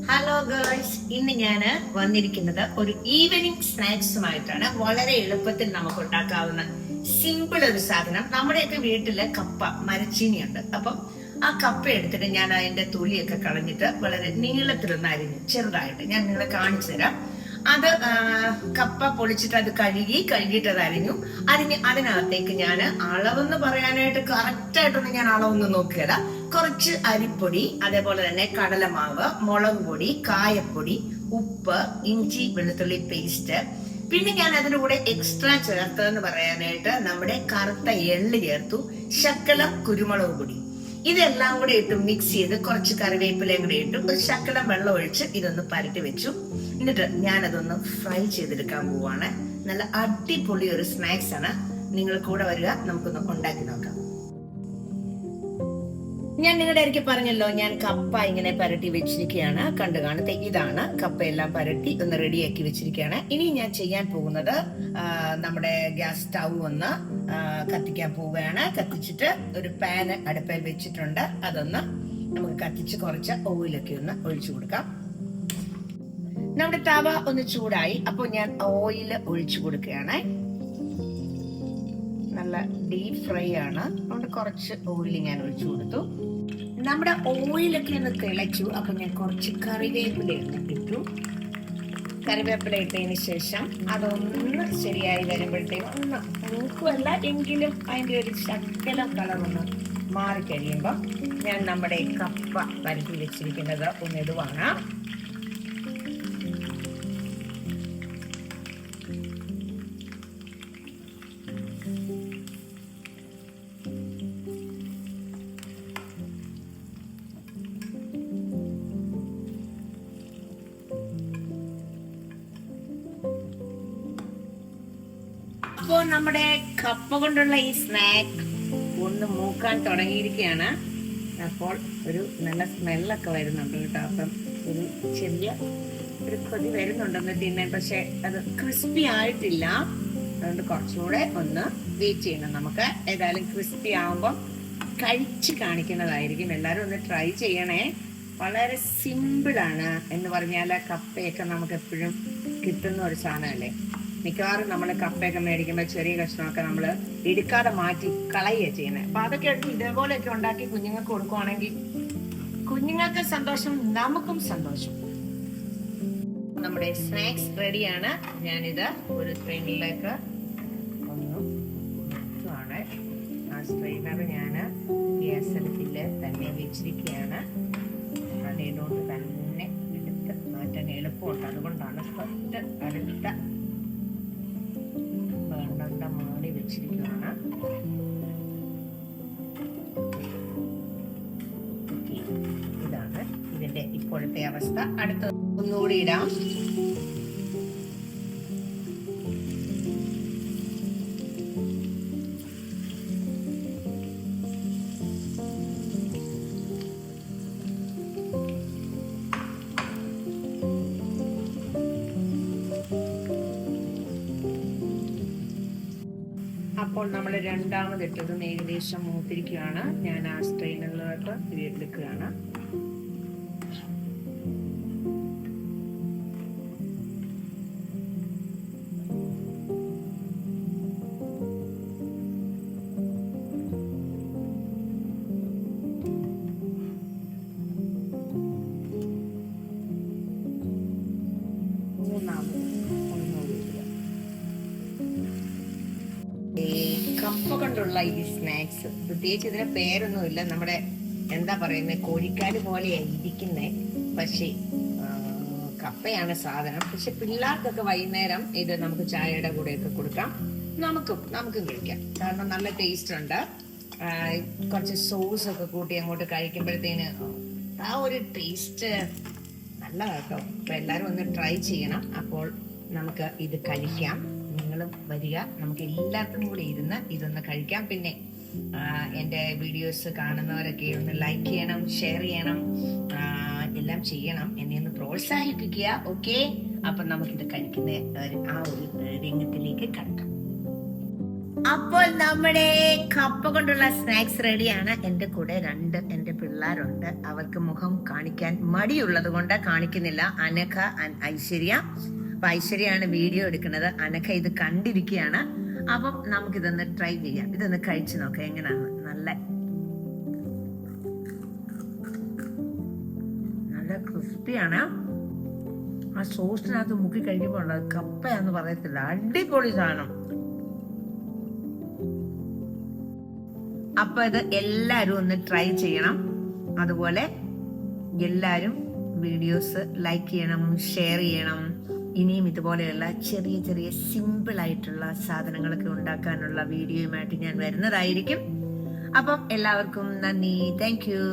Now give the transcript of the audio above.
Hello girls, ഇന്ന് ഞാൻ വന്നിരിക്കുന്നത് ഒരു ഈവനിങ് സ്നാക്സുമായിട്ടാണ്. വളരെ എളുപ്പത്തിൽ നമുക്ക് ഉണ്ടാക്കാവുന്ന സിമ്പിൾ ഒരു സാധനം. നമ്മുടെയൊക്കെ വീട്ടില് കപ്പ മരച്ചീനിയുണ്ട്. അപ്പം ആ കപ്പ എടുത്തിട്ട് ഞാൻ അതിന്റെ തൊലിയൊക്കെ കളഞ്ഞിട്ട് വളരെ നീളത്തിലൊന്ന് അരിഞ്ഞു ചെറുതായിട്ട് ഞാൻ നിങ്ങളെ കാണിച്ചു തരാം. അത് കപ്പ പൊളിച്ചിട്ട് അത് കഴുകിയിട്ട് അത് അരിഞ്ഞ് അതിനകത്തേക്ക് ഞാൻ അളവെന്ന് പറയാനായിട്ട് കറക്റ്റായിട്ടൊന്നും ഞാൻ അളവൊന്നും നോക്കുകയില്ല. കുറച്ച് അരിപ്പൊടി, അതേപോലെ തന്നെ കടലമാവ്, മുളക് പൊടി, കായപ്പൊടി, ഉപ്പ്, ഇഞ്ചി വെളുത്തുള്ളി പേസ്റ്റ്, പിന്നെ ഞാൻ അതിന്റെ കൂടെ എക്സ്ട്രാ ചേർത്തതെന്ന് പറയാനായിട്ട് നമ്മുടെ കറുത്ത എള്ള് ചേർത്തു, ശകലം കുരുമുളക് പൊടി. ഇതെല്ലാം കൂടെ ഇട്ട് മിക്സ് ചെയ്ത് കുറച്ച് കറിവേപ്പിലയും കൂടെ ഇട്ടു ഒരു ശകലം വെള്ളം ഒഴിച്ച് ഇതൊന്ന് പരട്ടി വെച്ചു. എന്നിട്ട് ഞാനതൊന്ന് ഫ്രൈ ചെയ്തെടുക്കാൻ പോവാണ്. നല്ല അടിപൊളി ഒരു സ്നാക്സ് ആണ്. നിങ്ങൾ കൂടെ വരിക, നമുക്കൊന്ന് ഉണ്ടാക്കി നോക്കാം. ഞാൻ നിങ്ങളുടെ ഇടയ്ക്ക് പറഞ്ഞല്ലോ, ഞാൻ കപ്പ ഇങ്ങനെ പരട്ടി വെച്ചിരിക്കുകയാണ്. കണ്ടു കാണത്തെ ഇതാണ് കപ്പയെല്ലാം പരട്ടി ഒന്ന് റെഡിയാക്കി വെച്ചിരിക്കുകയാണ്. ഇനി ഞാൻ ചെയ്യാൻ പോകുന്നത് നമ്മുടെ ഗ്യാസ് സ്റ്റൗ ഒന്ന് കത്തിക്കാൻ പോവുകയാണ്. കത്തിച്ചിട്ട് ഒരു പാന് അടുപ്പിൽ വെച്ചിട്ടുണ്ട്. അതൊന്ന് നമുക്ക് കത്തിച്ച് കുറച്ച് ഓയിലൊക്കെ ഒന്ന് ഒഴിച്ചു കൊടുക്കാം. നമ്മുടെ തവ ഒന്ന് ചൂടായി. അപ്പോൾ ഞാൻ ഓയിൽ ഒഴിച്ചു കൊടുക്കുകയാണ്. നല്ല ഡീപ് ഫ്രൈ ആണ്, അതുകൊണ്ട് കുറച്ച് ഓയിൽ ഞാൻ ഒഴിച്ചു കൊടുത്തു. നമ്മുടെ ഓയിലൊക്കെ ഒന്ന് തിളച്ചു. അപ്പൊ ഞാൻ കുറച്ച് കറിവേപ്പില ഇട്ടു. കറിവേപ്പില ഇട്ടതിന് ശേഷം അതൊന്ന് ശരിയായി വരുമ്പോഴത്തേക്കും ഒന്ന് മൂക്കുമല്ല എങ്കിലും അതിന്റെ ഒരു ശകലം കളറൊന്ന് മാറിക്കഴിയുമ്പോൾ ഞാൻ നമ്മുടെ കപ്പ പരത്തി വെച്ചിരിക്കുന്നത് ഒന്ന് ഇടുവാണ്. അപ്പോ നമ്മുടെ കപ്പ കൊണ്ടുള്ള ഈ സ്നാക്ക് ഒന്ന് മൂക്കാൻ തുടങ്ങിയിരിക്കുകയാണ്. അപ്പോൾ ഒരു നല്ല സ്മെല്ലൊക്കെ വരുന്നുണ്ട് കേട്ടോ. അപ്പം ഒരു ചെറിയ ഒരു കൊതി വരുന്നുണ്ടെന്ന് തിന്നാൻ, പക്ഷെ അത് ക്രിസ്പി ആയിട്ടില്ല. അതുകൊണ്ട് കുറച്ചുകൂടെ ഒന്ന് വെയിറ്റ് ചെയ്യണം. നമുക്ക് ഏതായാലും ക്രിസ്പി ആവുമ്പോൾ കഴിച്ച് കാണിക്കുന്നതായിരിക്കും. എല്ലാവരും ഒന്ന് ട്രൈ ചെയ്യണേ. വളരെ സിമ്പിളാണ്. എന്ന് പറഞ്ഞാൽ കപ്പയൊക്കെ നമുക്ക് എപ്പോഴും കിട്ടുന്ന ഒരു സാധനമല്ലേ. മിക്കവാറും നമ്മൾ കപ്പയൊക്കെ മേടിക്കുമ്പോൾ ചെറിയ കഷ്ണമൊക്കെ നമ്മൾ എടുക്കാതെ മാറ്റി കളയുക ചെയ്യുന്നത്. അപ്പൊ അതൊക്കെ എടുത്ത് ഇതേപോലെയൊക്കെ ഉണ്ടാക്കി കുഞ്ഞുങ്ങൾക്ക് കൊടുക്കുവാണെങ്കിൽ കുഞ്ഞുങ്ങൾക്ക് സന്തോഷം, നമുക്കും സന്തോഷം. നമ്മുടെ സ്നാക്സ് റെഡിയാണ്. ഞാനിത് ഒരു സ്ട്രെയിനറിലേക്ക് ഒന്ന് ആണ്. ആ സ്ട്രെയിനർ ഞാൻ ഗ്യാസ് അടുപ്പിൽ തന്നെ വെച്ചിരിക്കുകയാണ്. അതിനോട് തന്നെ എടുത്ത് മാറ്റാൻ എളുപ്പമുണ്ട്. അതുകൊണ്ടാണ് അടുത്ത മാറി വെച്ചിരിക്കുകയാണ്. ഇതാണ് ഇതിന്റെ ഇപ്പോഴത്തെ അവസ്ഥ. അടുത്ത ഒന്നുകൂടി ഇടാം. അപ്പോൾ നമ്മൾ രണ്ടാമത് ഇട്ടതും ഏകദേശം മൂത്തിരിക്കുകയാണ്. ഞാൻ ആ സ്ട്രെയിനറിലോട്ട് എടുക്കുകയാണ്. കപ്പ കൊണ്ടുള്ള ഈ സ്നാക്സ് പ്രത്യേകിച്ച് ഇതിന് പേരൊന്നുമില്ല. നമ്മുടെ എന്താ പറയുന്നത്, കോഴിക്കാല് പോലെയാണ് ഇരിക്കുന്നേ. പക്ഷേ കപ്പയാണ് സാധനം. പക്ഷെ പിള്ളേർക്കൊക്കെ വൈകുന്നേരം ഇത് നമുക്ക് ചായയുടെ കൂടെയൊക്കെ കൊടുക്കാം. നമുക്കും കഴിക്കാം. കാരണം നല്ല ടേസ്റ്റ് ഉണ്ട്. കുറച്ച് സോസ് ഒക്കെ കൂട്ടി അങ്ങോട്ട് കഴിക്കുമ്പോഴത്തേന് ആ ഒരു ടേസ്റ്റ് നല്ലതാട്ടോ. അപ്പൊ എല്ലാരും ഒന്ന് ട്രൈ ചെയ്യണം. അപ്പോൾ നമുക്ക് ഇത് കഴിക്കാം. നിങ്ങളും വരിക, നമുക്ക് എല്ലാവർക്കും കൂടി ഇരുന്ന് ഇതൊന്ന് കഴിക്കാം. പിന്നെ എൻ്റെ വീഡിയോസ് കാണുന്നവരൊക്കെ ഒന്ന് ലൈക്ക് ചെയ്യണം, ഷെയർ ചെയ്യണം, എല്ലാം ചെയ്യണം. എന്നെ ഒന്ന് പ്രോത്സാഹിപ്പിക്കുക. ഓക്കെ, അപ്പൊ നമുക്കിത് കഴിക്കുന്ന ആ ഒരു രംഗത്തിലേക്ക് കടക്കാം. അപ്പോൾ നമ്മുടെ കപ്പ കൊണ്ടുള്ള സ്നാക്സ് റെഡിയാണ്. എൻ്റെ കൂടെ എൻ്റെ പിള്ളേരുണ്ട്. അവർക്ക് മുഖം കാണിക്കാൻ മടിയുള്ളത് കൊണ്ട് കാണിക്കുന്നില്ല. അനഘ ആൻഡ് ഐശ്വര്യ. അപ്പൊ ഐശ്വര്യാണ് വീഡിയോ എടുക്കുന്നത്, അനഘ ഇത് കണ്ടിരിക്കുകയാണ്. അപ്പം നമുക്കിതൊന്ന് ട്രൈ ചെയ്യാം. ഇതൊന്ന് കഴിച്ചു നോക്കാം എങ്ങനെയാണ്. നല്ല ക്രിസ്പിയാണ്. ആ സോസിനകത്ത് മുക്കി കഴിക്കുമ്പോൾ കപ്പയാന്ന് പറയത്തില്ല, അടിപൊളി സാധനം. അപ്പൊ ഇത് എല്ലാരും ഒന്ന് ട്രൈ ചെയ്യണം. അതുപോലെ എല്ലാരും വീഡിയോസ് ലൈക്ക് ചെയ്യണം, ഷെയർ ചെയ്യണം. ഇനിയും ഇതുപോലെയുള്ള ചെറിയ ചെറിയ സിമ്പിൾ ആയിട്ടുള്ള സാധനങ്ങളൊക്കെ ഉണ്ടാക്കാനുള്ള വീഡിയോയുമായിട്ട് ഞാൻ വരുന്നതായിരിക്കും. അപ്പം എല്ലാവർക്കും നന്ദി. Thank you.